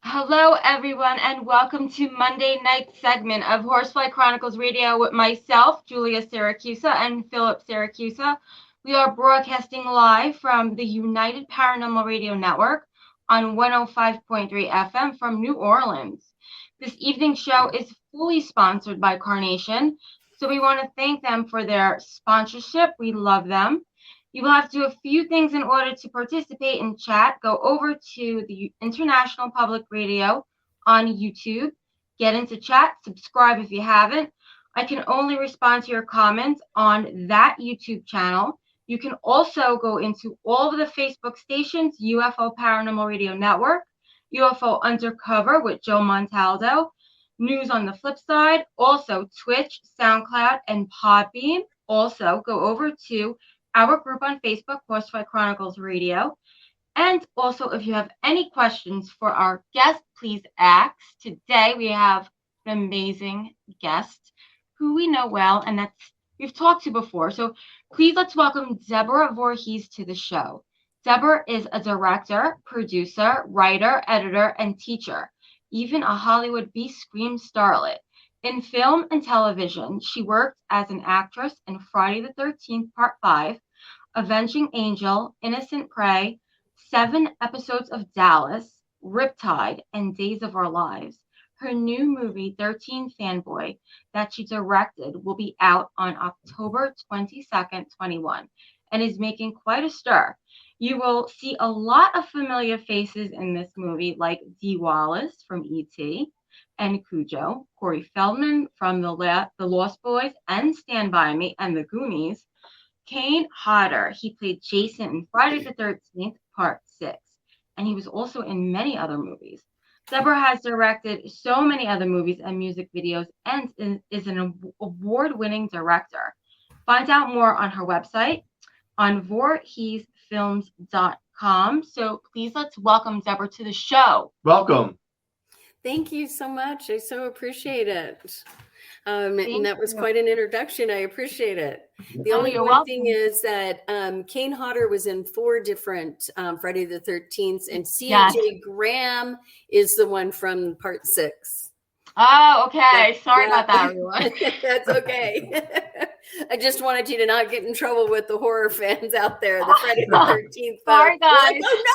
Hello, everyone, and welcome to Monday night segment of Horsefly Chronicles Radio with myself, Julia Syracusa, and Philip Syracusa. We are broadcasting live from the United Paranormal Radio Network on 105.3 FM from New Orleans. This evening's show is fully sponsored by Carnation, so we want to thank them for their sponsorship. We love them. You will have to do a few things in order to participate in chat. Go over to the International Public Radio on YouTube, get into chat, subscribe if you haven't. I can only respond to your comments on that YouTube channel. You can also go into all of the Facebook stations, UFO Paranormal Radio Network, UFO Undercover with Joe Montaldo, News on the Flip Side, also Twitch, SoundCloud, and Podbean. Also, go over to our group on Facebook, Horsefly Chronicles Radio. And also, if you have any questions for our guest, please ask. Today, we have an amazing guest who we know well and that's we've talked to before. So please let's welcome Deborah Voorhees to the show. Deborah is a director, producer, writer, editor, and teacher, even a Hollywood B-screen starlet. In film and television, she worked as an actress in Friday the 13th, Part 5, Avenging Angel, Innocent Prey, 7 episodes of Dallas, Riptide, and Days of Our Lives. Her new movie, 13 Fanboy, that she directed, will be out on October 22nd, 21, and is making quite a stir. You will see a lot of familiar faces in this movie, like Dee Wallace from E.T., and Cujo, Corey Feldman from the Lost Boys, and Stand By Me, and The Goonies. Kane Hodder, he played Jason in Friday the 13th, Part 6, and he was also in many other movies. Deborah has directed so many other movies and music videos and is an award-winning director. Find out more on her website on voorheesfilms.com. So please let's welcome Deborah to the show. Welcome. Thank you so much. I so appreciate it. And that was quite an introduction. I appreciate it. The only one thing is that Kane Hodder was in 4 different Friday the 13th, and C.J. Graham is the one from Part 6. Oh, okay. Sorry about that, everyone. That's okay. I just wanted you to not get in trouble with the horror fans out there. The Friday the 13th. Sorry, guys. Like, oh, no!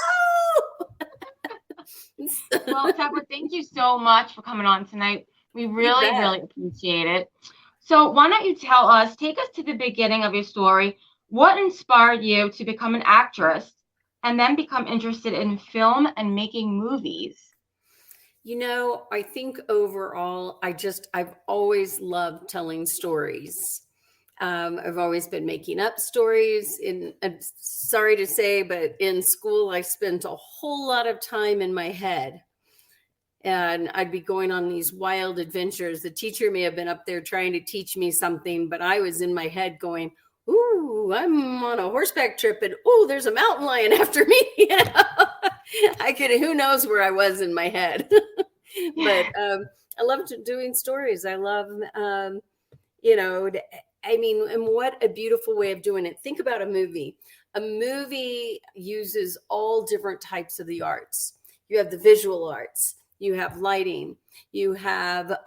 Well, Deborah, thank you so much for coming on tonight. We really appreciate it. So why don't you take us to the beginning of your story. What inspired you to become an actress and then become interested in film and making movies? You know, I think overall, I've always loved telling stories. I've always been making up stories. I'm sorry to say, but in school, I spent a whole lot of time in my head. And I'd be going on these wild adventures. The teacher may have been up there trying to teach me something, but I was in my head going, ooh, I'm on a horseback trip, and ooh, there's a mountain lion after me. Who knows where I was in my head. But I loved doing stories. I love, and what a beautiful way of doing it. Think about a movie. A movie uses all different types of the arts. You have the visual arts. You have lighting, you have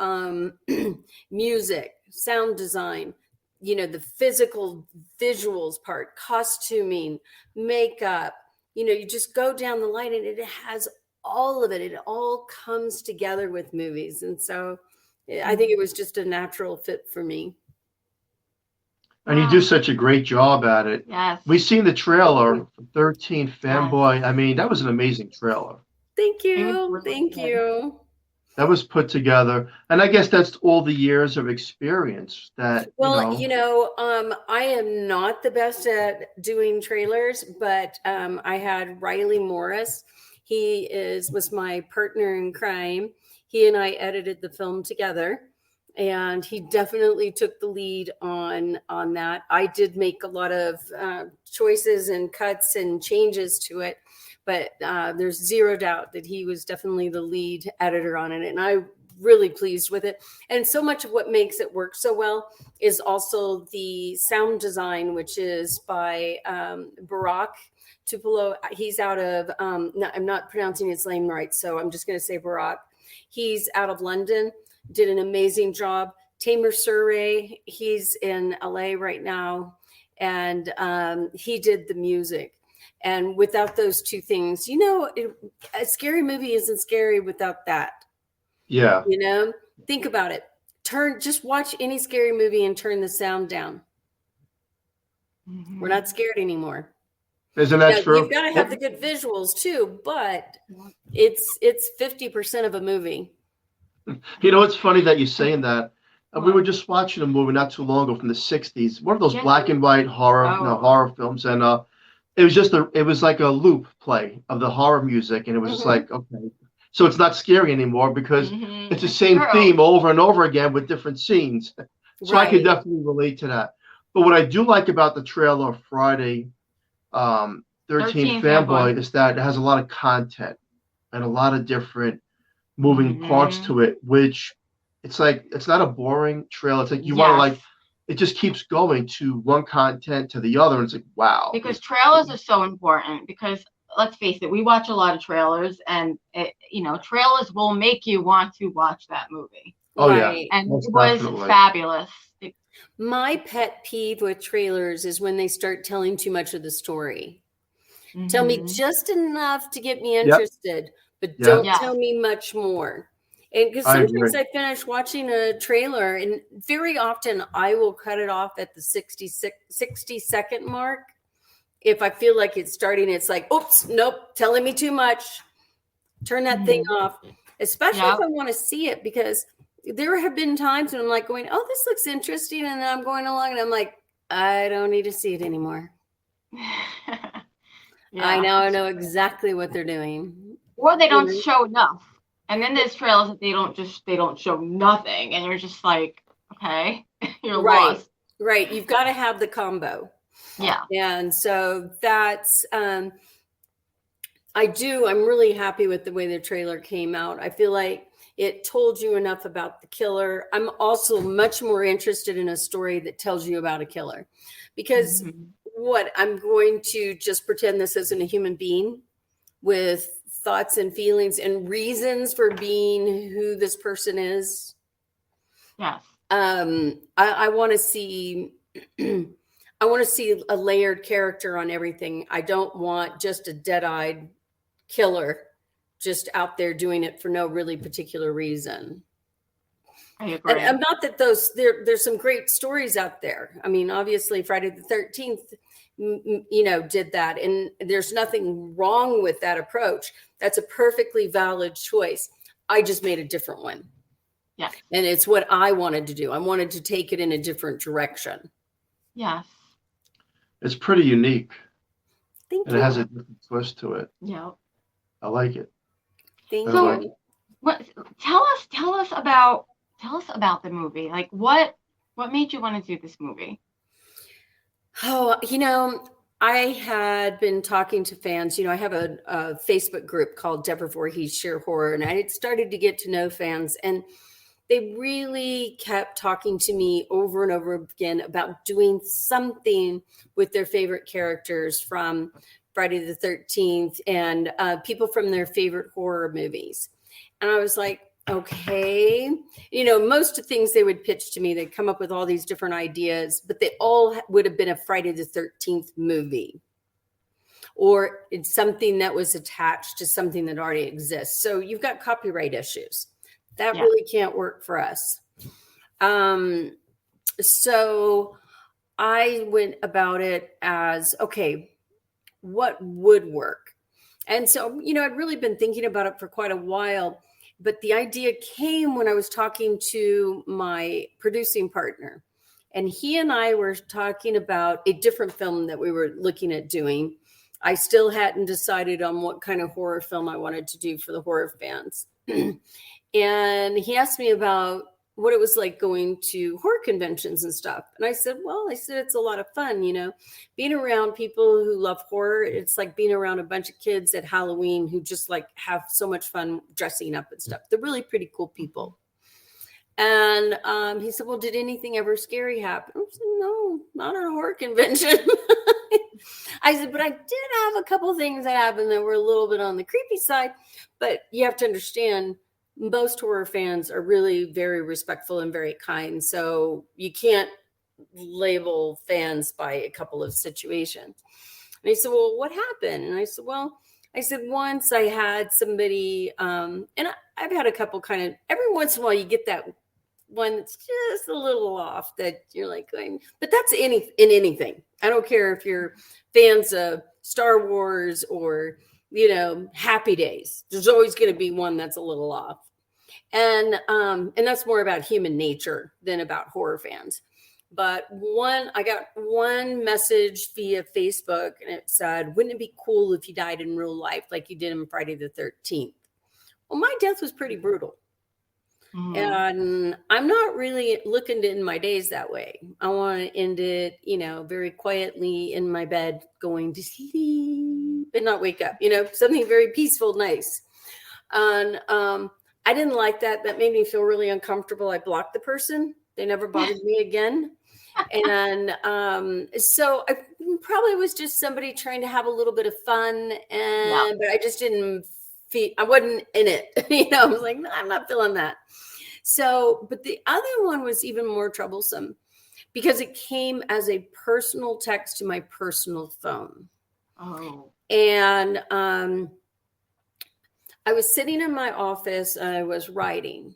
music, sound design, the physical visuals part, costuming, makeup, you just go down the line and it has all of it. It all comes together with movies. And so I think it was just a natural fit for me. And you do such a great job at it. Yes. We've seen the trailer, 13 Fanboy. Yes. I mean, that was an amazing trailer. Thank you. Thank you. That was put together. And I guess that's all the years of experience that, I am not the best at doing trailers, but I had Riley Morris. He was my partner in crime. He and I edited the film together, and he definitely took the lead on that. I did make a lot of choices and cuts and changes to it. But there's zero doubt that he was definitely the lead editor on it. And I'm really pleased with it. And so much of what makes it work so well is also the sound design, which is by Barack Tupelo. He's out of, no, I'm not pronouncing his name right, so I'm just going to say Barack. He's out of London, did an amazing job. Tamer Surrey, he's in LA right now, and he did the music. And without those two things, a scary movie isn't scary without that. Yeah. Think about it. Just watch any scary movie and turn the sound down. Mhm. We're not scared anymore. Isn't that true? You've got to have the good visuals too, but it's 50% of a movie. It's funny that you're saying that. We were just watching a movie not too long ago from the 60s, one of those black and white horror films. And it was like a loop play of the horror music. And it was just like, okay, so it's not scary anymore because it's the same theme over and over again with different scenes. So I could definitely relate to that. But what I do like about the trailer of Friday 13th Fanboy is that it has a lot of content and a lot of different moving parts to it, which it's like, it's not a boring trailer. It's like you want to it just keeps going to one content to the other. And it's like, wow. Because trailers are so important because let's face it, we watch a lot of trailers and trailers will make you want to watch that movie. Oh right. Yeah. And it was fabulous. My pet peeve with trailers is when they start telling too much of the story. Tell me just enough to get me interested, but don't tell me much more. And because sometimes I finish watching a trailer and very often I will cut it off at the 60-second mark. If I feel like it's starting, it's like, oops, nope, telling me too much. Turn that thing off, especially if I want to see it, because there have been times when I'm like going, oh, this looks interesting. And then I'm going along and I'm like, I don't need to see it anymore. I know exactly what they're doing. Or they don't show enough. And then there's trailers that they don't show nothing. And you're just like, okay, you're lost. Right. You've got to have the combo. Yeah. And so that's, I'm really happy with the way the trailer came out. I feel like it told you enough about the killer. I'm also much more interested in a story that tells you about a killer, because I'm going to just pretend this isn't a human being with thoughts and feelings and reasons for being who this person is. Yes. I want to see a layered character on everything. I don't want just a dead-eyed killer just out there doing it for no really particular reason. I agree. And not that there's some great stories out there. I mean, obviously Friday the 13th, did that, and there's nothing wrong with that approach. That's a perfectly valid choice. I just made a different one. Yeah. And it's what I wanted to do. I wanted to take it in a different direction. Yes. It's pretty unique. Thank you. It has a different twist to it. Yeah. I like it. Thank you. So, tell us about the movie. Like, what made you want to do this movie? Oh, I had been talking to fans. I have a Facebook group called Deborah Voorhees Share Horror, and I had started to get to know fans, and they really kept talking to me over and over again about doing something with their favorite characters from Friday the 13th and people from their favorite horror movies. And I was like, okay, most of the things they would pitch to me, they'd come up with all these different ideas, but they all would have been a Friday the 13th movie, or it's something that was attached to something that already exists. So you've got copyright issues. That really can't work for us. So I went about it as, okay, what would work? And so, I'd really been thinking about it for quite a while, but the idea came when I was talking to my producing partner, and he and I were talking about a different film that we were looking at doing. I still hadn't decided on what kind of horror film I wanted to do for the horror fans. And he asked me about what it was like going to horror conventions and stuff. And I said, it's a lot of fun, being around people who love horror. It's like being around a bunch of kids at Halloween who just like have so much fun dressing up and stuff. They're really pretty cool people. And he said, well, did anything ever scary happen? I said, no, not at a horror convention. I said, but I did have a couple things that happened that were a little bit on the creepy side. But you have to understand, most horror fans are really very respectful and very kind. So you can't label fans by a couple of situations. And he said, well, what happened? And I said, well, once I had somebody, and I've had a couple kind of, every once in a while you get that one that's just a little off that you're like going, but that's in anything. I don't care if you're fans of Star Wars or, Happy Days. There's always going to be one that's a little off. And that's more about human nature than about horror fans. But I got one message via Facebook, and it said, wouldn't it be cool if you died in real life like you did on Friday the 13th? Well, my death was pretty brutal. And I'm not really looking to end my days that way. I want to end it, very quietly in my bed, going to sleep and not wake up, something very peaceful, nice. And I didn't like that. That made me feel really uncomfortable. I blocked the person. They never bothered me again. And so I probably was just somebody trying to have a little bit of fun. But I just didn't I wasn't in it. I was like, no, I'm not feeling that. So, but the other one was even more troublesome because it came as a personal text to my personal phone. Oh. And I was sitting in my office and I was writing,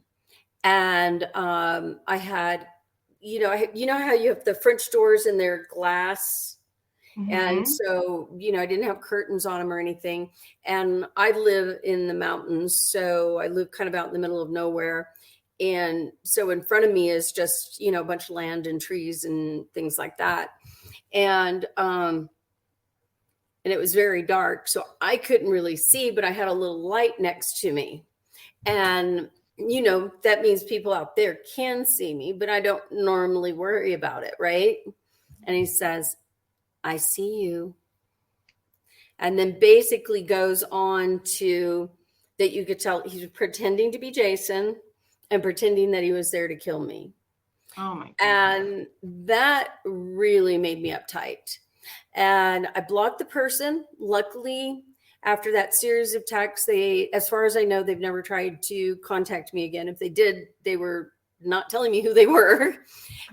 and I had, how you have the French doors and they're glass. Mm-hmm. And so, I didn't have curtains on them or anything. And I live in the mountains. So I live kind of out in the middle of nowhere. And so in front of me is just, a bunch of land and trees and things like that. And it was very dark. So I couldn't really see, but I had a little light next to me. And, that means people out there can see me, but I don't normally worry about it. Right. And he says, I see you. And then basically goes on to that you could tell he's pretending to be Jason and pretending that he was there to kill me. Oh my God. And that really made me uptight. And I blocked the person. Luckily, after that series of texts, as far as I know, they've never tried to contact me again. If they did, they were not telling me who they were.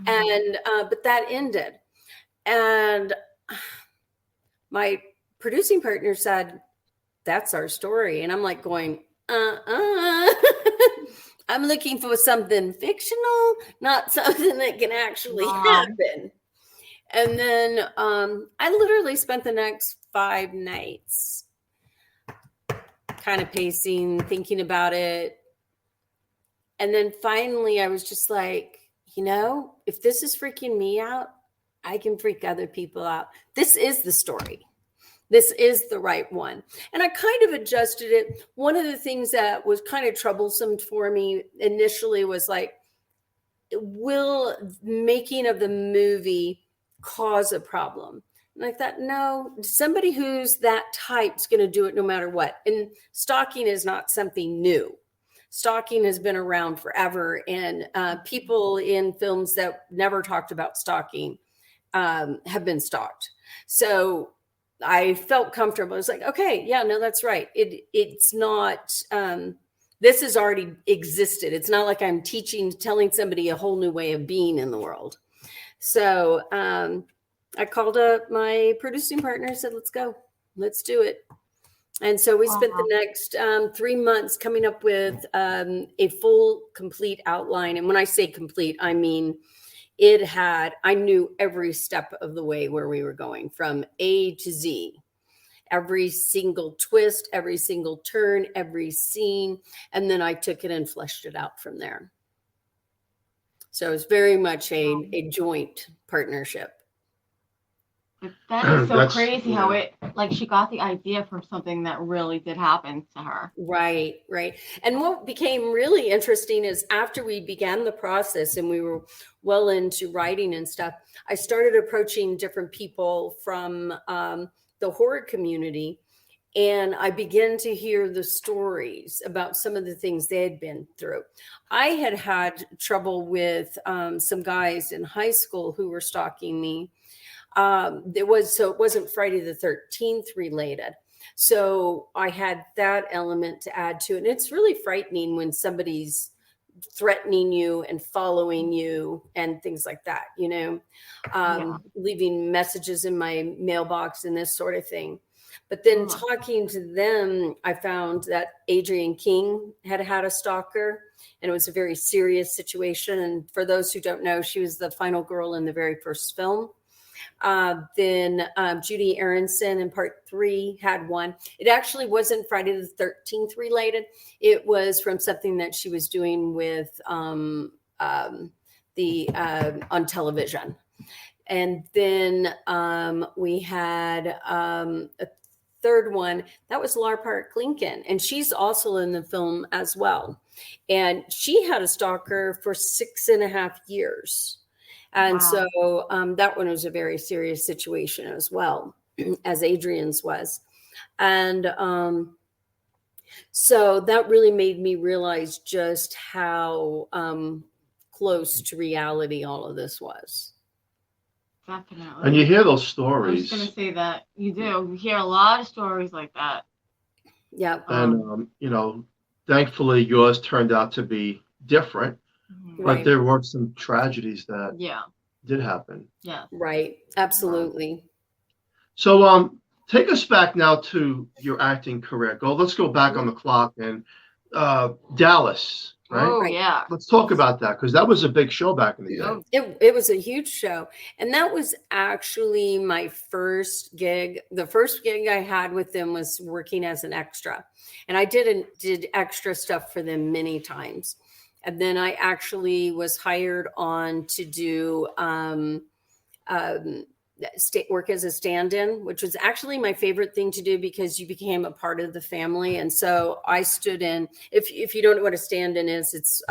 Mm-hmm. And but that ended. And my producing partner said, that's our story. And I'm like going, I'm looking for something fictional, not something that can actually happen. And then I literally spent the next 5 nights kind of pacing, thinking about it. And then finally I was just like, if this is freaking me out, I can freak other people out. This is the story. This is the right one. And I kind of adjusted it. One of the things that was kind of troublesome for me initially was like, will making of the movie cause a problem? And I thought, no, somebody who's that type is going to do it no matter what. And stalking is not something new. Stalking has been around forever. And people in films that never talked about stalking have been stalked. So I felt comfortable. I was like, okay, yeah, no, that's right. It's not, this has already existed. It's not like I'm telling somebody a whole new way of being in the world. So I called up my producing partner and said, let's go, let's do it. And so we spent the next 3 months coming up with a full, complete outline. And when I say complete, I mean, I knew every step of the way where we were going from A to Z, every single twist, every single turn, every scene. And then I took it and fleshed it out from there. So it was very much a joint partnership. That is so crazy how she got the idea from something that really did happen to her. Right. And what became really interesting is after we began the process and we were well into writing and stuff, I started approaching different people from the horror community and I began to hear the stories about some of the things they had been through. I had trouble with some guys in high school who were stalking me. It wasn't Friday the 13th related. So I had that element to add to it. And it's really frightening when somebody's threatening you and following you and things like that, leaving messages in my mailbox and this sort of thing. But then talking to them, I found that Adrienne King had a stalker, and it was a very serious situation. And for those who don't know, she was the final girl in the very first film. Then Judy Aronson in part 3 had one. It actually wasn't Friday the 13th related. It was from something that she was doing with on television. And then we had a third one that was Lar Park Lincoln, and she's also in the film as well. And she had a stalker for 6.5 years. And so that one was a very serious situation as well, as Adrian's was. And so that really made me realize just how close to reality all of this was. Definitely. And you hear those stories. I was going to say that. You do. You hear a lot of stories like that. Yeah. And, thankfully yours turned out to be different. Mm-hmm. But there were some tragedies that did happen. Yeah. Right. Absolutely. So take us back now to your acting career. Let's go back on the clock and Dallas, right? Oh, yeah. Let's talk about that, because that was a big show back in the day. It was a huge show. And that was actually my first gig. The first gig I had with them was working as an extra. And I did extra stuff for them many times. And then I actually was hired on to do work as a stand-in, which was actually my favorite thing to do because you became a part of the family. And so I stood in, if you don't know what a stand-in is, it's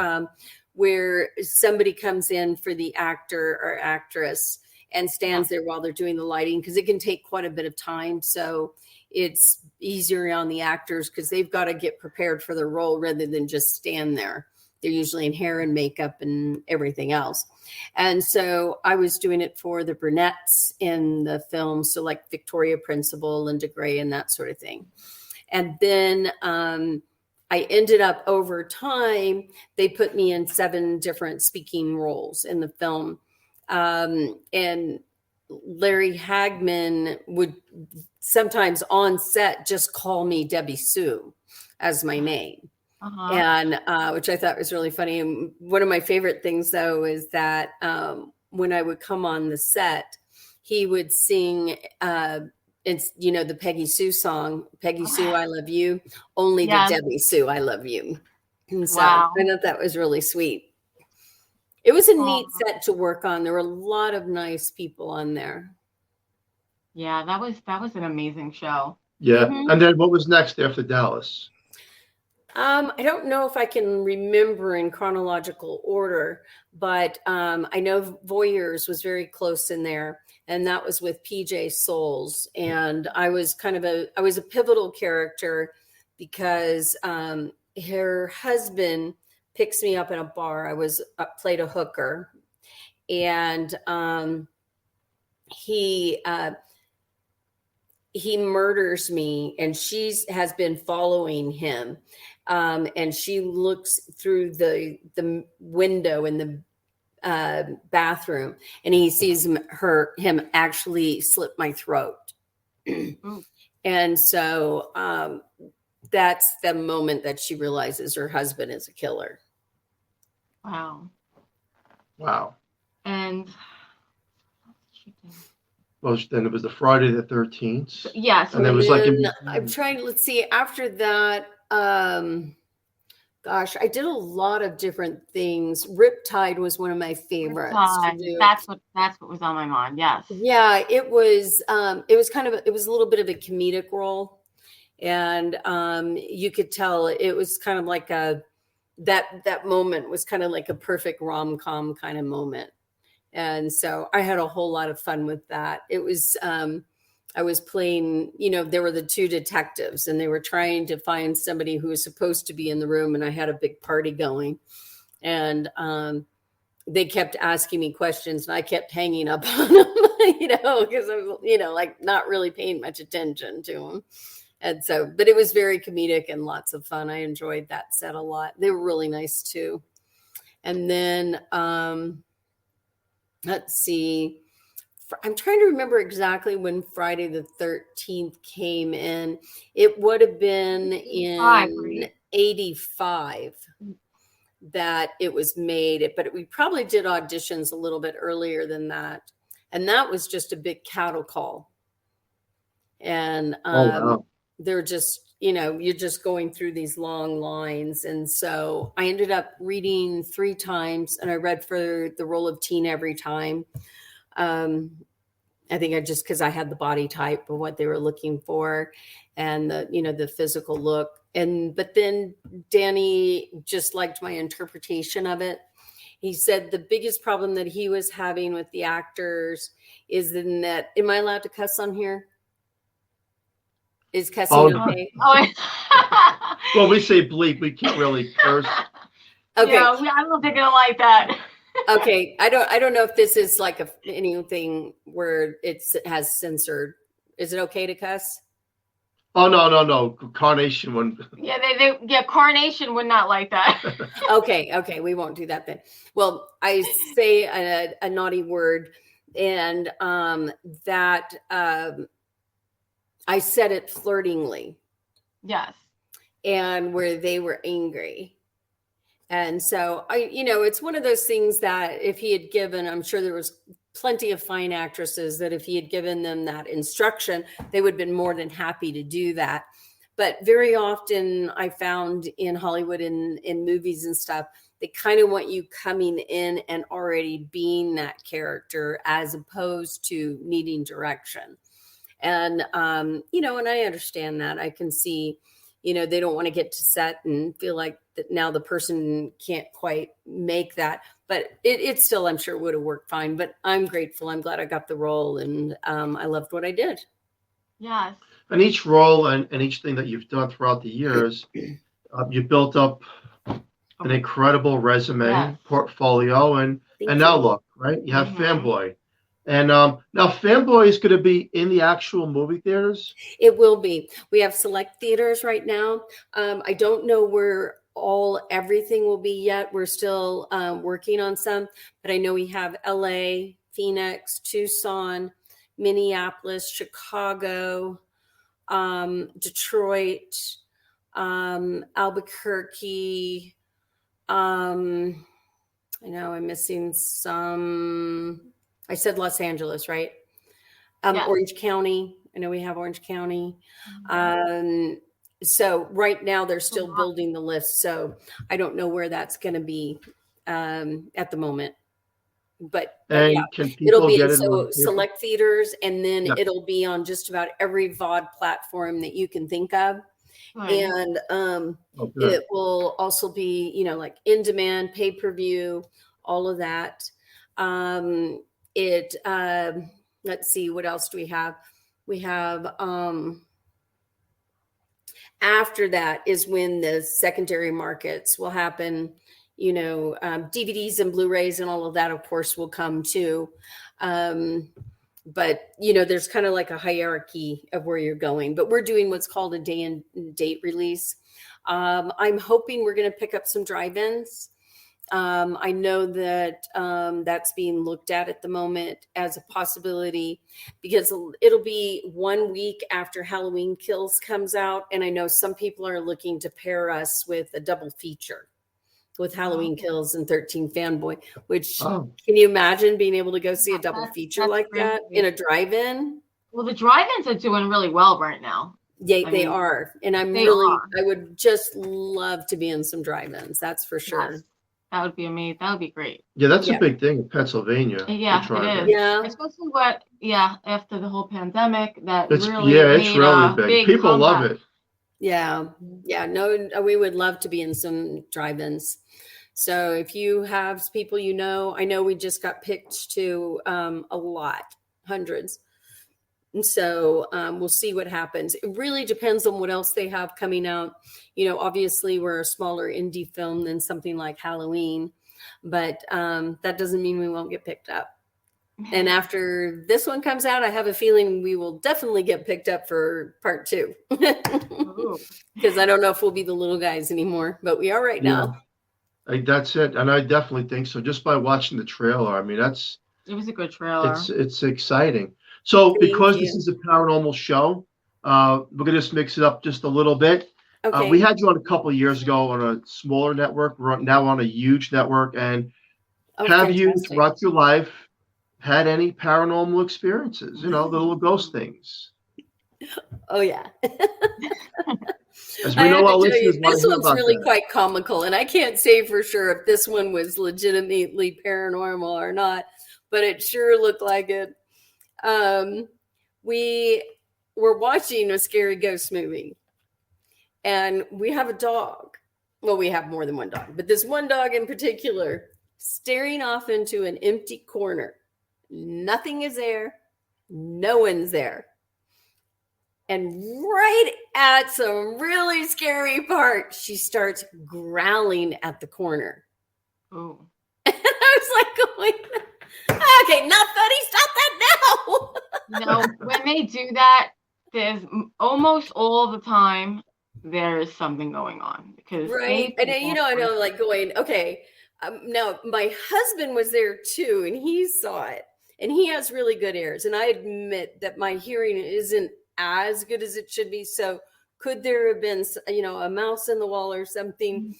where somebody comes in for the actor or actress and stands there while they're doing the lighting, because it can take quite a bit of time. So it's easier on the actors because they've got to get prepared for the role rather than just stand there. They're usually in hair and makeup and everything else. And so I was doing it for the brunettes in the film. So like Victoria Principal, Linda Gray, and that sort of thing. And then I ended up, over time, they put me in 7 different speaking roles in the film. And Larry Hagman would sometimes on set just call me Debbie Sue as my name. And which I thought was really funny. And one of my favorite things, though, is that when I would come on the set, he would sing, it's the Peggy Sue song, Peggy Sue, I love you, only the Debbie Sue, I love you. And so I thought that was really sweet. It was a neat set to work on. There were a lot of nice people on there. Yeah, that was an amazing show. Yeah. Mm-hmm. And then what was next after Dallas? I don't know if I can remember in chronological order, but I know Voyeurs was very close in there, and that was with PJ Souls. And I was a pivotal character because her husband picks me up in a bar. I played a hooker, and he murders me, and she has been following him. And she looks through the window in the bathroom, and he sees him actually slit my throat. And so that's the moment that she realizes her husband is a killer. Wow. And well, then it was the Friday the 13th. Yes. And it was like I'm trying. Let's see. After that. Gosh, I did a lot of different things. Riptide was one of my favorites. That's what was on my mind. Yes. Yeah, it was a little bit of a comedic role, and you could tell it was kind of like that moment was kind of like a perfect rom-com kind of moment. And so I had a whole lot of fun with that. It was I was playing, there were the two detectives and they were trying to find somebody who was supposed to be in the room. And I had a big party going, and they kept asking me questions and I kept hanging up on them, because I'm, like not really paying much attention to them. And so, but it was very comedic and lots of fun. I enjoyed that set a lot. They were really nice too. And then, let's see. I'm trying to remember exactly when Friday the 13th came in. It would have been in 85 that it was made, but we probably did auditions a little bit earlier than that. And that was just a big cattle call. And they're just, you're just going through these long lines. And so I ended up reading 3 times, and I read for the role of teen every time. I think because I had the body type of what they were looking for and the physical look. But then Danny just liked my interpretation of it. He said the biggest problem that he was having with the actors is in that, am I allowed to cuss on here? Is cussing okay? Well, we say bleep. We can't really curse. Okay. Yeah, I don't think it'll like that. Okay. I don't know if this is like anything where it has censored. Is it okay to cuss? Oh, no. Carnation wouldn't. Yeah, Carnation would not like that. Okay. We won't do that then. Well, I say a naughty word, and that I said it flirtingly. Yes. And where they were angry. And so it's one of those things that if he had given, I'm sure there was plenty of fine actresses that if he had given them that instruction, they would have been more than happy to do that. But very often I found in Hollywood, in movies and stuff, they kind of want you coming in and already being that character as opposed to needing direction. And, and I understand that. I can see, they don't want to get to set and feel like that now the person can't quite make that. But it still, I'm sure, would have worked fine. But I'm grateful. I'm glad I got the role, and I loved what I did. Yes. And each role and each thing that you've done throughout the years, you built up an incredible resume, portfolio, and now look, right? You have Fanboy. And now Fanboy is going to be in the actual movie theaters? It will be. We have select theaters right now. I don't know where everything will be yet. We're still working on some, but I know we have LA, Phoenix, Tucson, Minneapolis, Chicago, Detroit, Albuquerque. I know I'm missing some. I said Los Angeles, right? Yes. Orange County. I know we have Orange County. So right now they're still building the list. So I don't know where that's going to be at the moment. But yeah, it'll be in select theaters, and then it'll be on just about every VOD platform that you can think of. Right. And it will also be, like in demand, pay-per-view, all of that. Let's see, what else do we have? We have, after that is when the secondary markets will happen, DVDs and Blu-rays and all of that, of course, will come too. But, there's kind of like a hierarchy of where you're going, but we're doing what's called a day and date release. I'm hoping we're going to pick up some drive-ins. I know that that's being looked at the moment as a possibility because it'll be 1 week after Halloween Kills comes out. And I know some people are looking to pair us with a double feature with Halloween Kills and 13 Fanboy, which can you imagine being able to go see a double feature like that in a drive-in? Well, the drive-ins are doing really well right now. Yeah, they are. And I would just love to be in some drive-ins. That's for sure. Yes. That would be amazing. That would be great. Yeah, that's a big thing in Pennsylvania. Yeah, it is. Yeah. Especially after the whole pandemic, it's really big. People love it. Yeah. No, we would love to be in some drive-ins. So if you have people I know we just got picked to a lot, hundreds. And so we'll see what happens. It really depends on what else they have coming out. Obviously we're a smaller indie film than something like Halloween, but that doesn't mean we won't get picked up. And after this one comes out, I have a feeling we will definitely get picked up for part 2. Because I don't know if we'll be the little guys anymore, but we are right now. That's it. And I definitely think so. Just by watching the trailer, I mean, it was a good trailer. It's exciting. So because this is a paranormal show, we're going to just mix it up just a little bit. Okay. We had you on a couple of years ago on a smaller network. We're now on a huge network. And have you, throughout your life, had any paranormal experiences? The little ghost things. Oh, yeah. As we know, our listeners this one's really quite comical. And I can't say for sure if this one was legitimately paranormal or not, but it sure looked like it. We were watching a scary ghost movie. And we have a dog. Well, we have more than one dog, but this one dog in particular staring off into an empty corner. Nothing is there. No one's there. And right at some really scary part, she starts growling at the corner. Oh. And I was like going, okay, not funny. Stop that now. When they do that, there's almost all the time there is something going on. Because right. And I know like going, okay. Now, my husband was there too, and he saw it. And he has really good ears. And I admit that my hearing isn't as good as it should be. So could there have been, a mouse in the wall or something?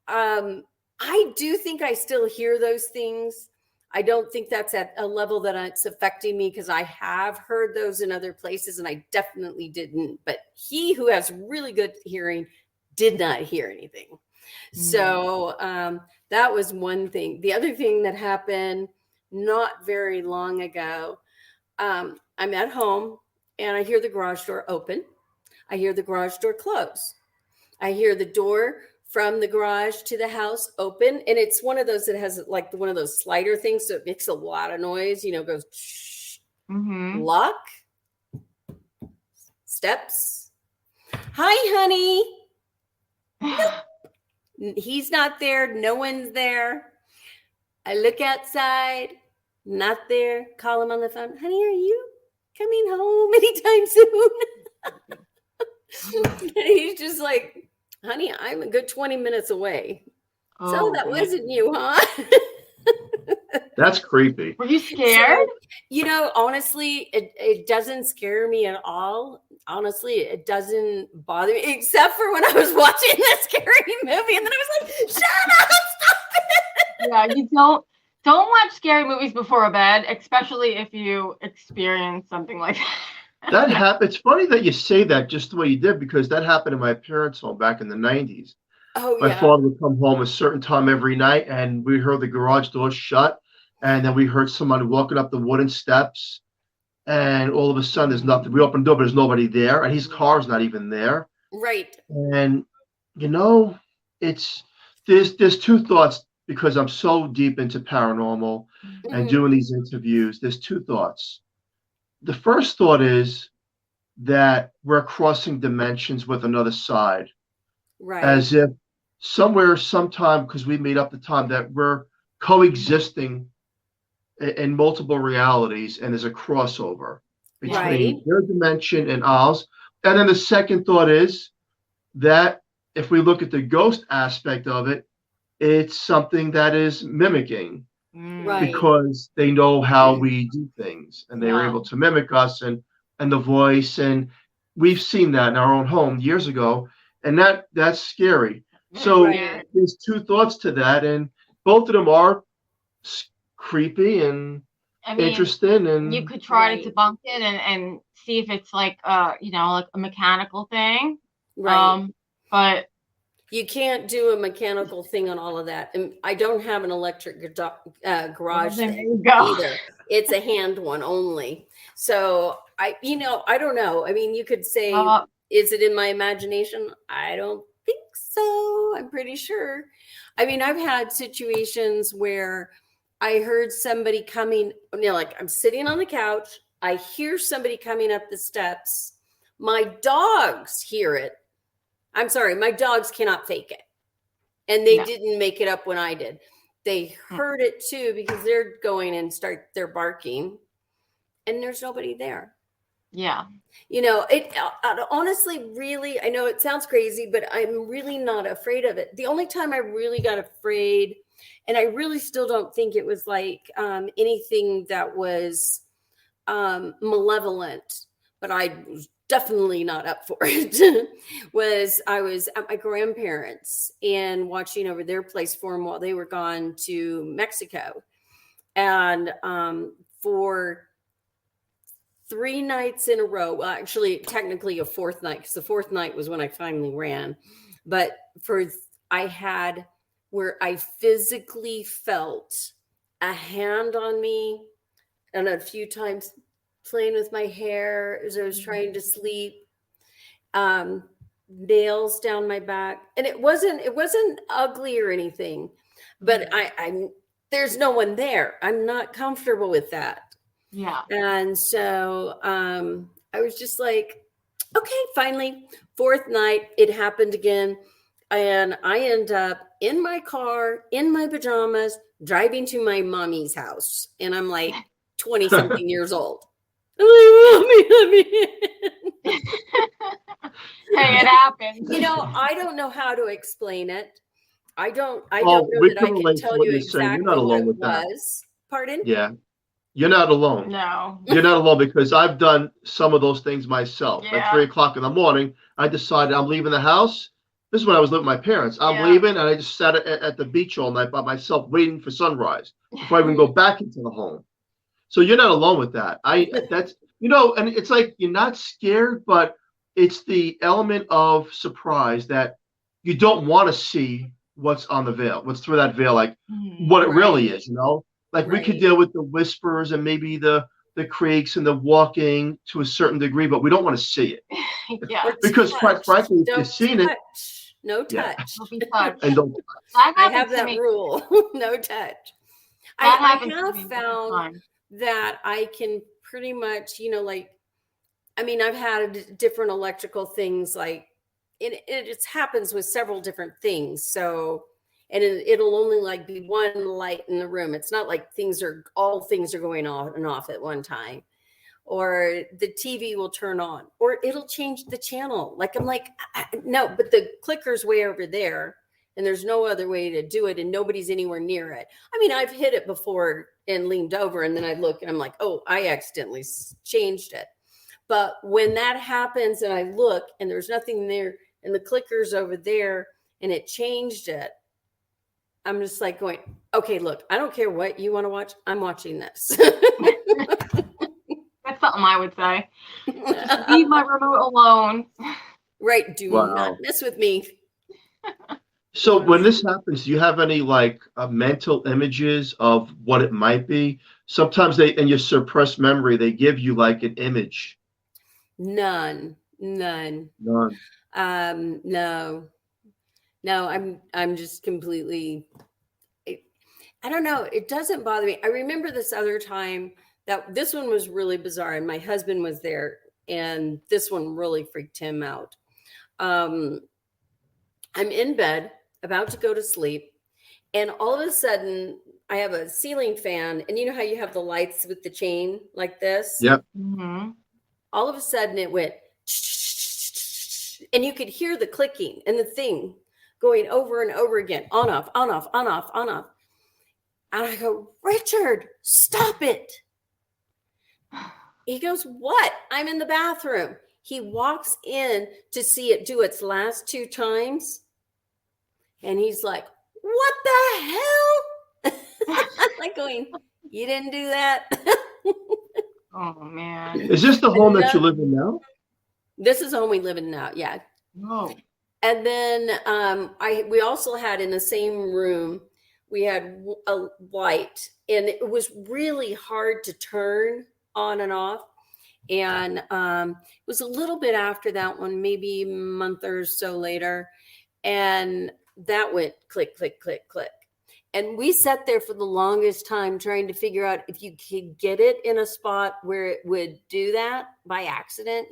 Mm-hmm. I do think I still hear those things. I don't think that's at a level that it's affecting me because I have heard those in other places and I definitely didn't. But he who has really good hearing did not hear anything. Mm-hmm. So that was one thing. The other thing that happened not very long ago, I'm at home and I hear the garage door open. I hear the garage door close. I hear the door from the garage to the house open. And it's one of those that has like one of those slider things. So it makes a lot of noise, goes shh, mm-hmm. Lock, steps. Hi, honey. Nope. He's not there. No one's there. I look outside, not there. Call him on the phone. Honey, are you coming home anytime soon? And he's just like, honey, I'm a good 20 minutes away. Oh, so that wasn't you, huh? That's creepy. Were you scared? So, honestly, it doesn't scare me at all. Honestly, it doesn't bother me, except for when I was watching the scary movie, and then I was like, shut up, stop it. Yeah, you don't watch scary movies before bed, especially if you experience something like that. That happened. It's funny that you say that just the way you did, because that happened in my parents' home back in the 90s. Oh, my father would come home a certain time every night, and we heard the garage door shut, and then we heard someone walking up the wooden steps, and all of a sudden there's nothing. We opened the door, but there's nobody there, and his car's not even there. Right. And there's two thoughts, because I'm so deep into paranormal mm-hmm. and doing these interviews. There's two thoughts. The first thought is that we're crossing dimensions with another side. Right. As if somewhere, sometime, because we made up the time, that we're coexisting in multiple realities, and there's a crossover between their dimension and ours. And then the second thought is that if we look at the ghost aspect of it, it's something that is mimicking. Right. Because they know how we do things, and they are able to mimic us and the voice. And we've seen that in our own home years ago, and that's scary. So there's two thoughts to that, and both of them are creepy and interesting. And you could try to debunk it and see if it's like like a mechanical thing. Right. But you can't do a mechanical thing on all of that. And I don't have an electric garage thing either. It's a hand one only. So I don't know. I mean, you could say, is it in my imagination? I don't think so. I'm pretty sure. I mean, I've had situations where I heard somebody coming, like I'm sitting on the couch. I hear somebody coming up the steps. My dogs hear it. I'm sorry, my dogs cannot fake it. And they didn't make it up when I did. They heard it too, because they're going and they're barking, and there's nobody there. Yeah. It honestly, really, I know it sounds crazy, but I'm really not afraid of it. The only time I really got afraid, and I really still don't think it was like anything that was malevolent, but I was definitely not up for it, I was at my grandparents and watching over their place for them while they were gone to Mexico. And for 3 nights in a row, well, actually, technically a 4th night, because the 4th night was when I finally ran. But I had where I physically felt a hand on me, and a few times playing with my hair as I was trying to sleep, nails down my back. And it wasn't ugly or anything, but there's no one there. I'm not comfortable with that. Yeah. And so I was just like, okay, finally, 4th night, it happened again. And I end up in my car, in my pajamas, driving to my mommy's house. And I'm like 20 something years old. I'm like, Mommy, let me in. Hey, it happens. I don't know how to explain it. I don't know that I can tell you exactly what it was. Pardon? Yeah. You're not alone. No. You're not alone, because I've done some of those things myself. Yeah. At 3 o'clock in the morning, I decided I'm leaving the house. This is when I was living with my parents. I'm leaving, and I just sat at the beach all night by myself, waiting for sunrise before I even go back into the home. So you're not alone with that. And it's like, you're not scared, but it's the element of surprise that you don't want to see what's on the veil, what's through that veil, like what it really is, Like we could deal with the whispers and maybe the creaks and the walking to a certain degree, but we don't want to see it. Yeah. Because quite frankly, if you've seen it. No touch. Don't be touched. And don't. I have that rule. No touch. I have found that I can pretty much, I've had different electrical things, like it happens with several different things. So, and it'll only like be one light in the room. It's not like all things are going on and off at one time. Or the TV will turn on, or it'll change the channel. Like, I'm like, no, but the clicker's way over there, and there's no other way to do it, and nobody's anywhere near it. I mean, I've hit it before and leaned over, and then I look and I'm like, oh, I accidentally changed it. But when that happens and I look and there's nothing there and the clicker's over there and it changed it, I'm just like going, okay, look, I don't care what you want to watch. I'm watching this. That's something I would say. Just leave my remote alone. Right. Do not mess with me. So when this happens, do you have any mental images of what it might be? Sometimes in your suppressed memory, they give you like an image. None. No, I'm just completely, I don't know. It doesn't bother me. I remember this other time that this one was really bizarre, and my husband was there, and this one really freaked him out. I'm in bed, about to go to sleep, and all of a sudden I have a ceiling fan, and you know how you have the lights with the chain like this? Yep. Mm-hmm. All of a sudden it went, and you could hear the clicking and the thing going over and over again, on, off, on, off, on, off, on, off. And I go, Richard, stop it. He goes, what? I'm in the bathroom. He walks in to see it do its last 2 times. And he's like, what the hell? I'm like going, you didn't do that? Oh, man. Is this the home that you live in now? This is the home we live in now, yeah. Oh. And then we also had in the same room, we had a light, and it was really hard to turn on and off. And it was a little bit after that one, maybe a month or so later. And that went click, click, click, click. And we sat there for the longest time trying to figure out if you could get it in a spot where it would do that by accident,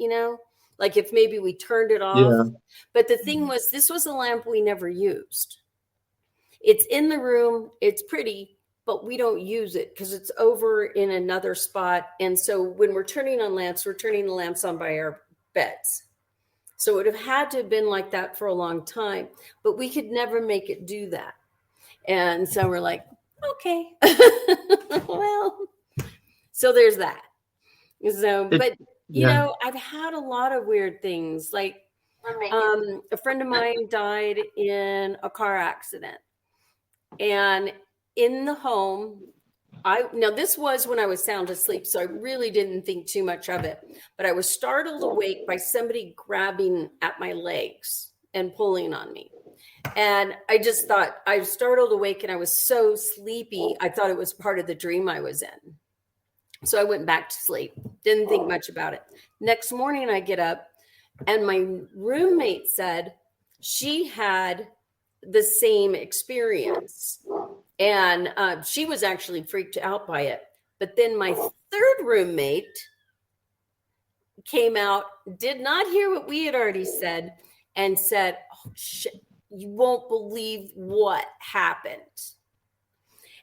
like if maybe we turned it off. Yeah. But the thing was, this was a lamp we never used. It's in the room. It's pretty, but we don't use it because it's over in another spot. And so when we're turning on lamps, we're turning the lamps on by our beds. So it would have had to have been like that for a long time, but we could never make it do that. And so we're like, okay, well, so there's that. So, but I've had a lot of weird things. Like a friend of mine died in a car accident, and in the home, now this was when I was sound asleep, so I really didn't think too much of it, but I was startled awake by somebody grabbing at my legs and pulling on me. And I just thought, I was startled awake and I was so sleepy. I thought it was part of the dream I was in. So I went back to sleep. Didn't think much about it. Next morning I get up and my roommate said she had the same experience. And she was actually freaked out by it. But then my third roommate came out, did not hear what we had already said, and said, oh, shit. You won't believe what happened.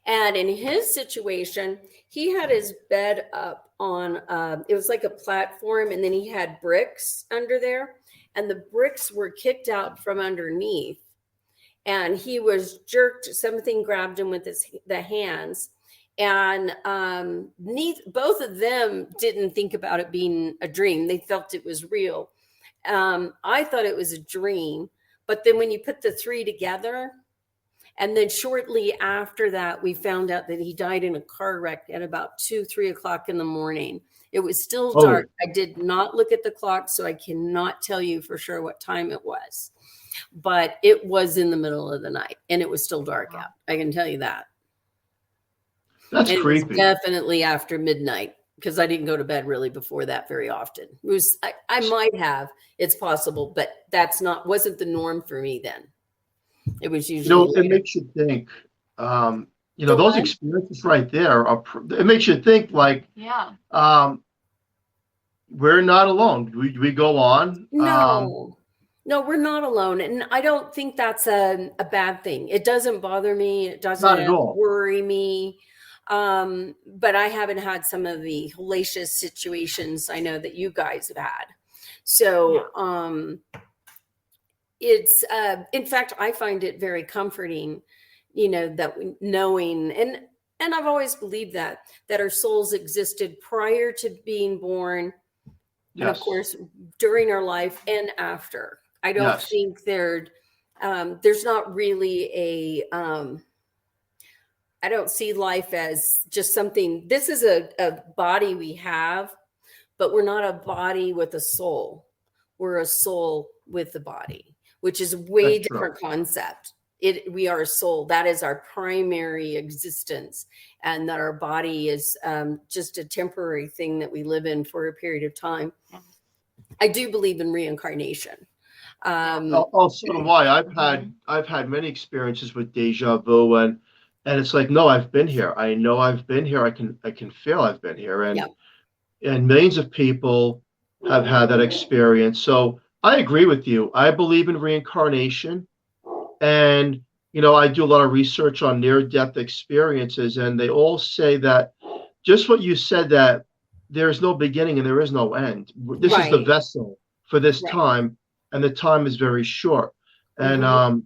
And in his situation, he had his bed up on, it was like a platform, and then he had bricks under there, and the bricks were kicked out from underneath. And he was jerked, something grabbed him with the hands. And both of them didn't think about it being a dream. They felt it was real. I thought it was a dream. But then when you put the three together, and then shortly after that, we found out that he died in a car wreck at about 2-3 o'clock in the morning. It was still dark. I did not look at the clock, so I cannot tell you for sure what time it was. But it was in the middle of the night, and it was still dark out. I can tell you that. That's creepy. It was definitely after midnight, because I didn't go to bed really before that very often. It was I might have, it's possible, but wasn't the norm for me then. It was usually it makes you think. Those experiences right there it makes you think like, we're not alone. We go on. No, we're not alone, and I don't think that's a bad thing. It doesn't bother me. It doesn't worry me. But I haven't had some of the hellacious situations I know that you guys have had. So it's in fact, I find it very comforting, that knowing, and I've always believed that our souls existed prior to being born, and of course during our life and after. I don't think there's not really I don't see life as just something. This is a body we have, but we're not a body with a soul. We're a soul with the body, which is a way different concept. We are a soul. That is our primary existence, and that our body is just a temporary thing that we live in for a period of time. I do believe in reincarnation. Also, why I've had many experiences with deja vu, and it's like, no, I've been here. I know I've been here. I can feel I've been here, and millions of people have had that experience. So I agree with you. I believe in reincarnation, and I do a lot of research on near-death experiences, and they all say that just what you said, that there's no beginning and there is no end. This is the vessel for this time, and the time is very short. And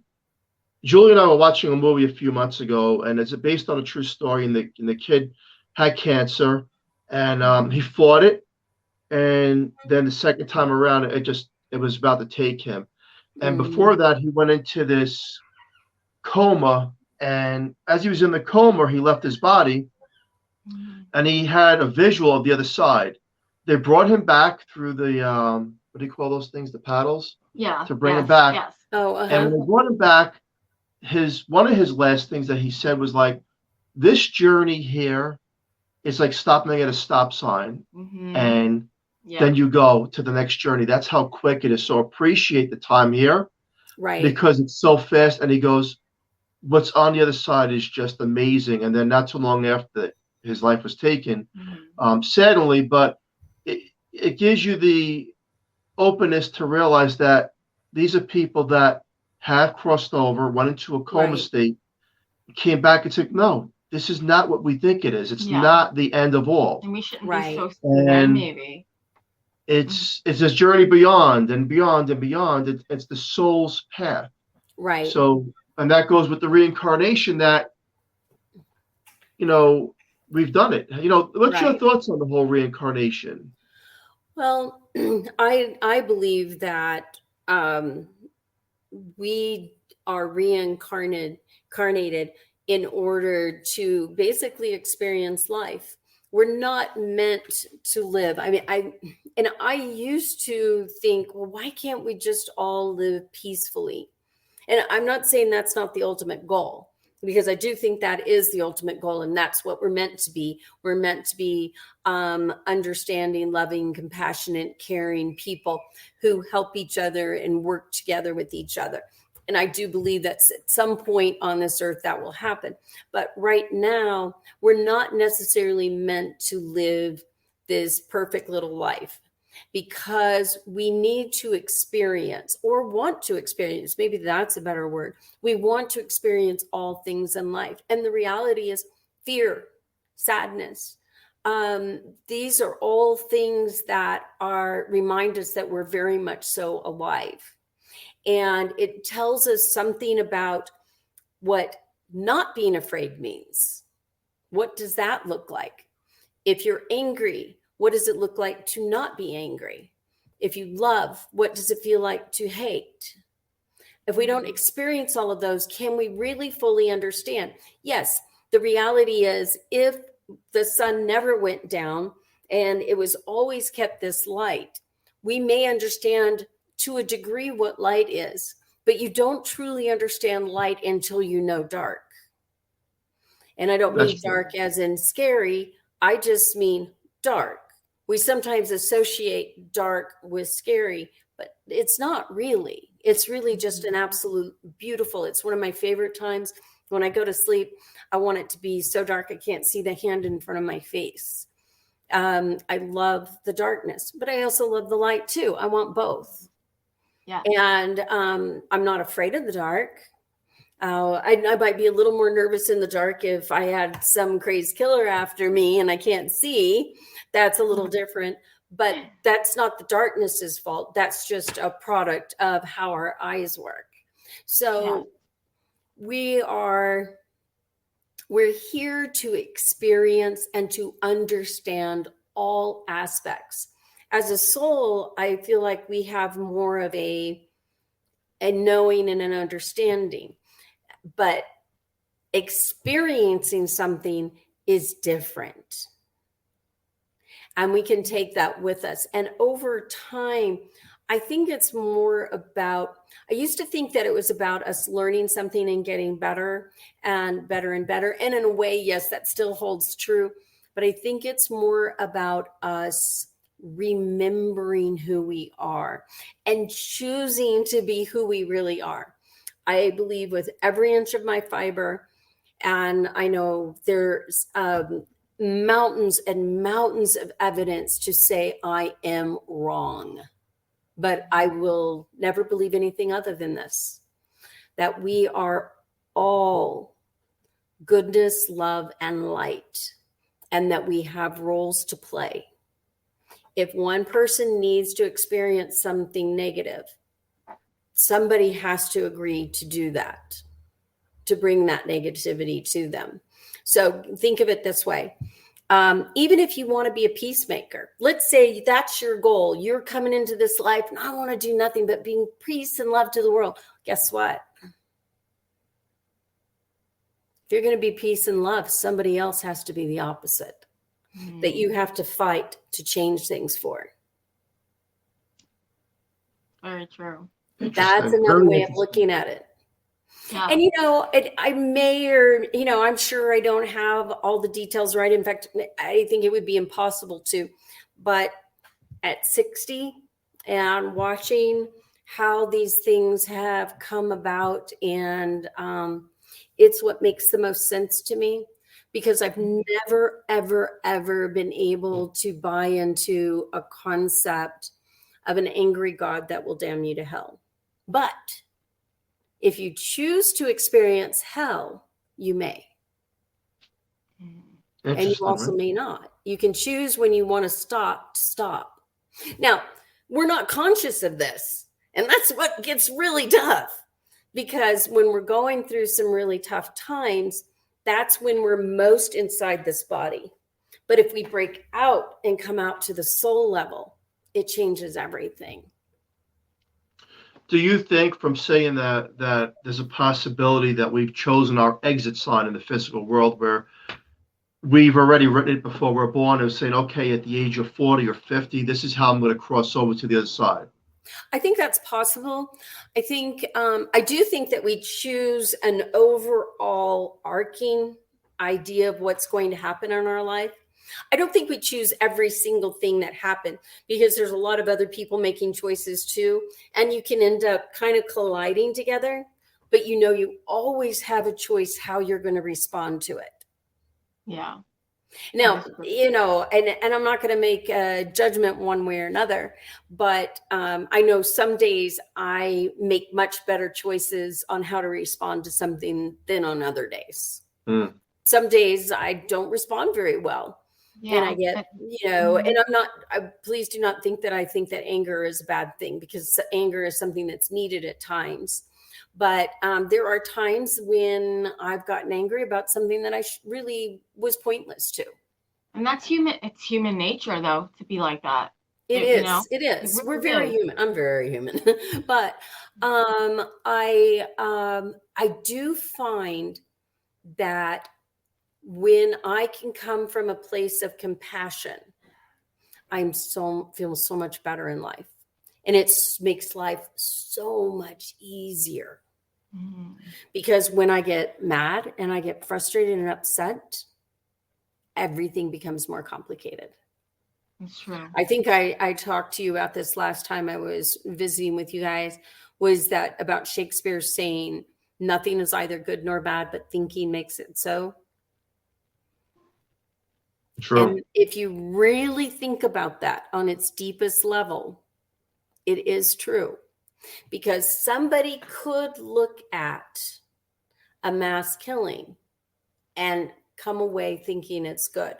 Julie and I were watching a movie a few months ago, and it's based on a true story. And the kid had cancer, and he fought it, and then the second time around, it was about to take him. And before that, he went into this coma, and as he was in the coma, he left his body, and he had a visual of the other side. They brought him back through the what do you call those things? The paddles. Yeah. To bring him back. Yes. And when they brought him back, one of his last things that he said was like, "This journey here is like stopping at a stop sign, and then you go to the next journey. That's how quick it is. So appreciate the time here, right? Because it's so fast." And he goes, what's on the other side is just amazing. And then not too long after his life was taken, sadly, but it gives you the openness to realize that these are people that have crossed over, went into a coma state, came back and said, no, this is not what we think it is. It's not the end of all. And we shouldn't be so sad, maybe. It's this journey beyond and beyond and beyond. It's the soul's path. Right. So, and that goes with the reincarnation that, we've done it. What's your thoughts on the whole reincarnation? Well, I believe that we are reincarnated in order to basically experience life. We're not meant to live. I mean, I used to think, well, why can't we just all live peacefully? And I'm not saying that's not the ultimate goal, because I do think that is the ultimate goal, and that's what we're meant to be. We're meant to be understanding, loving, compassionate, caring people who help each other and work together with each other. And I do believe that at some point on this earth that will happen. But right now, we're not necessarily meant to live this perfect little life, because we need to experience, or want to experience, maybe that's a better word. We want to experience all things in life. And the reality is fear, sadness. These are all things that remind us that we're very much so alive. And it tells us something about what not being afraid means. What does that look like? If you're angry, what does it look like to not be angry? If you love, what does it feel like to hate? If we don't experience all of those, can we really fully understand? Yes, the reality is, if the sun never went down and it was always kept this light, we may understand to a degree what light is, but you don't truly understand light until you know dark. And I don't mean dark as in scary. I just mean dark. We sometimes associate dark with scary, but it's not really. It's really just an absolute beautiful. It's one of my favorite times. When I go to sleep, I want it to be so dark I can't see the hand in front of my face. I love the darkness, but I also love the light too. I want both. Yeah. And I'm not afraid of the dark. I might be a little more nervous in the dark if I had some crazy killer after me and I can't see. That's a little different, but that's not the darkness's fault. That's just a product of how our eyes work. So we're here to experience and to understand all aspects. As a soul, I feel like we have more of a knowing and an understanding, but experiencing something is different. And we can take that with us. And over time, I think it's more about, I used to think that it was about us learning something and getting better and better and better. And in a way, yes, that still holds true. But I think it's more about us remembering who we are and choosing to be who we really are. I believe with every inch of my fiber, and I know there's mountains and mountains of evidence to say I am wrong, but I will never believe anything other than this, that we are all goodness, love, and light, and that we have roles to play. If one person needs to experience something negative, somebody has to agree to do that, to bring that negativity to them. So think of it this way. Even if you want to be a peacemaker, let's say that's your goal. You're coming into this life and I want to do nothing but bring peace and love to the world. Guess what? If you're going to be peace and love, somebody else has to be the opposite that you have to fight to change things for. Very true. That's another way of looking at it. Yeah. And, I may, or, I'm sure I don't have all the details right. In fact, I think it would be impossible to. But at 60 and watching how these things have come about, and it's what makes the most sense to me, because I've never, ever, ever been able to buy into a concept of an angry God that will damn you to hell. But if you choose to experience hell, you may. And you also may not. You can choose when you want to stop. Now, we're not conscious of this. And that's what gets really tough, because when we're going through some really tough times, that's when we're most inside this body. But if we break out and come out to the soul level, it changes everything. Do you think, from saying that there's a possibility that we've chosen our exit sign in the physical world, where we've already written it before we're born and saying, okay, at the age of 40 or 50, this is how I'm going to cross over to the other side? I think that's possible. I do think that we choose an overall arcing idea of what's going to happen in our life. I don't think we choose every single thing that happened, because there's a lot of other people making choices too. And you can end up kind of colliding together, but you always have a choice how you're going to respond to it. Yeah. Now, and I'm not going to make a judgment one way or another, but I know some days I make much better choices on how to respond to something than on other days. Some days I don't respond very well. Yeah. And I get, and please do not think that I think that anger is a bad thing, because anger is something that's needed at times. But there are times when I've gotten angry about something that I really was pointless to. And that's human. It's human nature, though, to be like that. It is. We're very human. I'm very human. But I do find that when I can come from a place of compassion, I feel so much better in life. And it makes life so much easier. Because when I get mad and I get frustrated and upset, everything becomes more complicated. That's true. I think I talked to you about this last time I was visiting with you guys, was that about Shakespeare saying nothing is either good nor bad, but thinking makes it so. True. And if you really think about that on its deepest level, it is true. Because somebody could look at a mass killing and come away thinking it's good.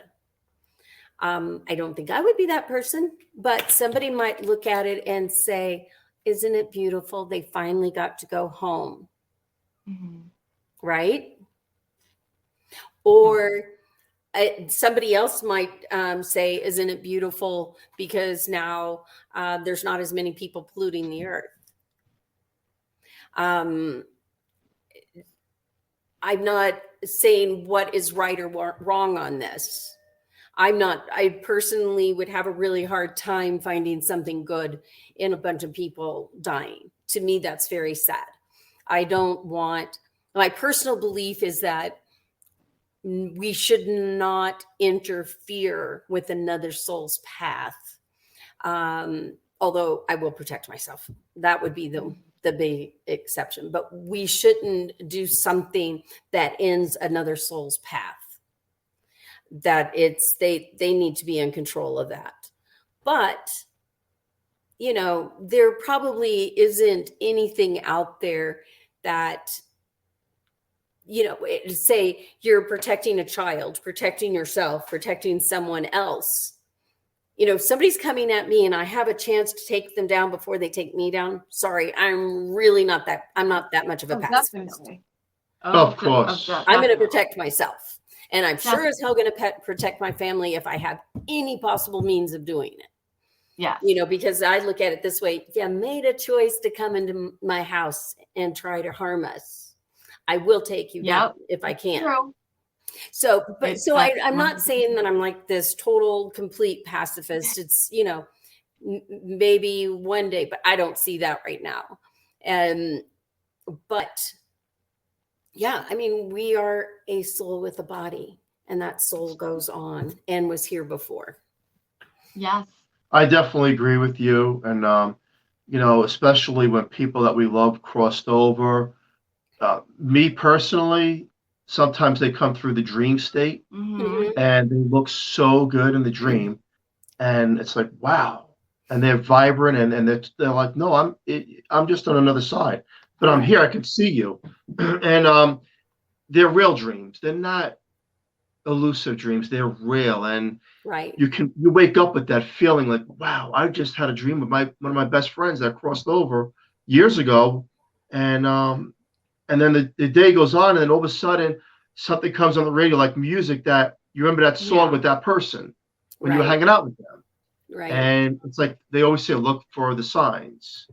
I don't think I would be that person, but somebody might look at it and say, isn't it beautiful? They finally got to go home. Right? Or somebody else might say, isn't it beautiful? Because now there's not as many people polluting the earth. I'm not saying what is right or wrong on this. I personally would have a really hard time finding something good in a bunch of people dying. To me, that's very sad. My personal belief is that we should not interfere with another soul's path. Although I will protect myself. That would be the big exception, but we shouldn't do something that ends another soul's path. That they need to be in control of that. But, there probably isn't anything out there that, say you're protecting a child, protecting yourself, protecting someone else. If somebody's coming at me and I have a chance to take them down before they take me down, sorry, I'm not that much of a pacifist. Of course. I'm going to protect myself. And I'm sure as hell going to protect my family if I have any possible means of doing it. Yeah. Because I look at it this way. You made a choice to come into my house and try to harm us. I will take you down if I can. True. So I'm not saying that I'm like this total, complete pacifist. It's, maybe one day, but I don't see that right now. But yeah, we are a soul with a body, and that soul goes on and was here before. Yes. I definitely agree with you. And, especially when people that we love crossed over. Me personally, sometimes they come through the dream state and they look so good in the dream. And it's like, wow. And they're vibrant and they're like, no, I'm just on another side, but I'm here. I can see you. And they're real dreams. They're not elusive dreams. They're real. And you wake up with that feeling like, wow, I just had a dream with one of my best friends that crossed over years ago. And then the day goes on, and then all of a sudden something comes on the radio, like music, that you remember that song with that person when you were hanging out with them. Right. And it's like they always say, look for the signs.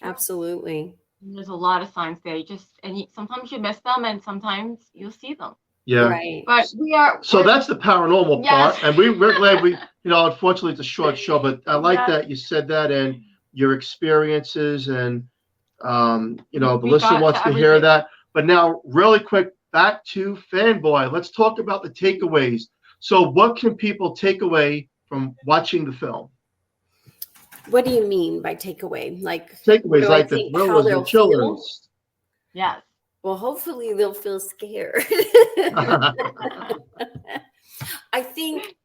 Absolutely. There's a lot of signs there. Sometimes you miss them, and sometimes you'll see them. Yeah. Right. But so that's the paranormal part, and we're glad unfortunately it's a short show, but I like that you said that and your experiences, and the listener wants to hear that. But now, really quick, back to Fanboy. Let's talk about the takeaways. So what can people take away from watching the film? What do you mean by takeaway? Like takeaways, like the thrillers, the chillers. Yes. Well, hopefully they'll feel scared. I think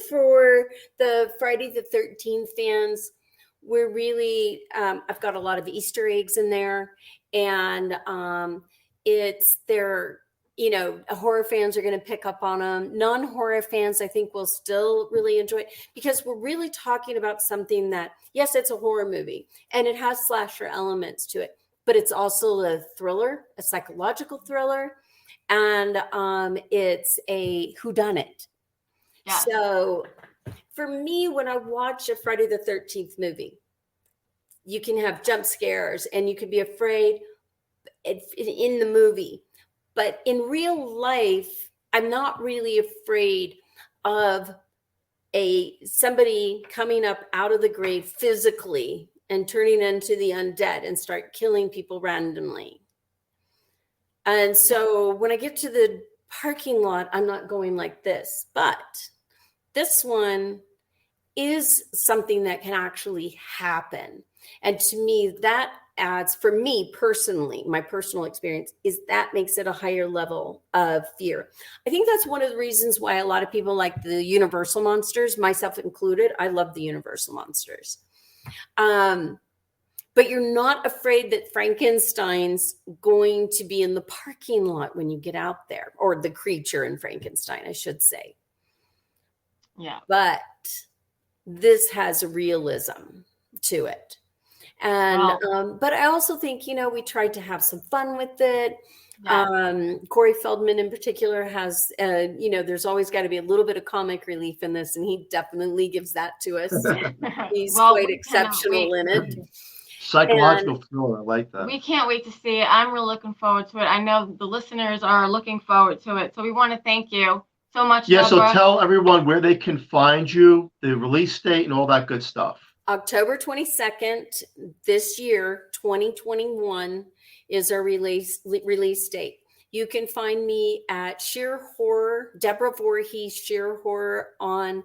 for the Friday the 13th fans, we're really, I've got a lot of Easter eggs in there, and horror fans are going to pick up on them. Non-horror fans, I think, will still really enjoy it, because we're really talking about something that, yes, it's a horror movie and it has slasher elements to it, but it's also a thriller, a psychological thriller, and it's a whodunit. Yeah. So for me, when I watch a Friday the 13th movie, you can have jump scares and you can be afraid in the movie. But in real life, I'm not really afraid of somebody coming up out of the grave physically and turning into the undead and start killing people randomly. And so when I get to the parking lot, I'm not going like this. But this one is something that can actually happen. And to me, that adds, for me personally, my personal experience is that makes it a higher level of fear. I think that's one of the reasons why a lot of people like the Universal monsters, myself included. I love the Universal monsters. But you're not afraid that Frankenstein's going to be in the parking lot when you get out there, or the creature in Frankenstein, I should say. Yeah. But this has a realism to it. And but I also think, we tried to have some fun with it. Yeah. Corey Feldman in particular has, there's always got to be a little bit of comic relief in this, and he definitely gives that to us. He's quite exceptional in it. Psychological thriller, I like that. We can't wait to see it. I'm really looking forward to it. I know the listeners are looking forward to it. So we want to thank you so much, Yeah, Deborah. So tell everyone where they can find you, the release date, and all that good stuff. October 22nd this year, 2021, is our release date. You can find me at Sheer Horror, Deborah Voorhees, Sheer Horror on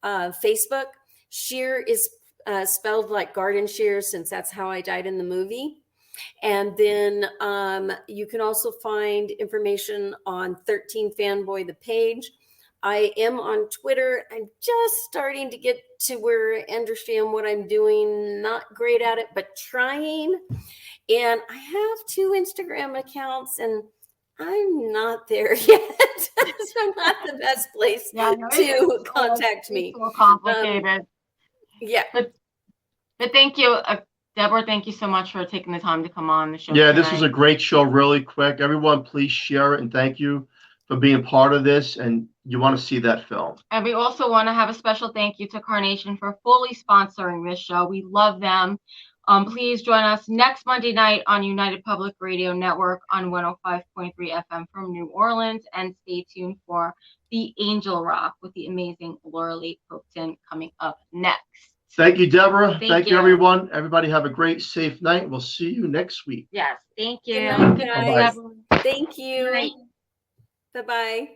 Facebook. Sheer is spelled like garden shears, since that's how I died in the movie. And then you can also find information on 13 Fanboy, the page. I am on Twitter. I'm just starting to get to where I understand what I'm doing. Not great at it, but trying. And I have 2 Instagram accounts, and I'm not there yet. So not the best place to contact me. It's so complicated. Yeah. But thank you, Deborah. Thank you so much for taking the time to come on the show. Yeah, this was a great show. Really quick, everyone, please share it, and thank you for being part of this. And you want to see that film. And we also want to have a special thank you to Carnation for fully sponsoring this show. We love them. Please join us next Monday night on United Public Radio Network on 105.3 FM from New Orleans. And stay tuned for The Angel Rock with the amazing Laura Lee Popton coming up next. Thank you, Deborah. Thank you, everyone. Everybody have a great, safe night. We'll see you next week. Yes. Thank you. Good night, guys. Thank you. Bye-bye.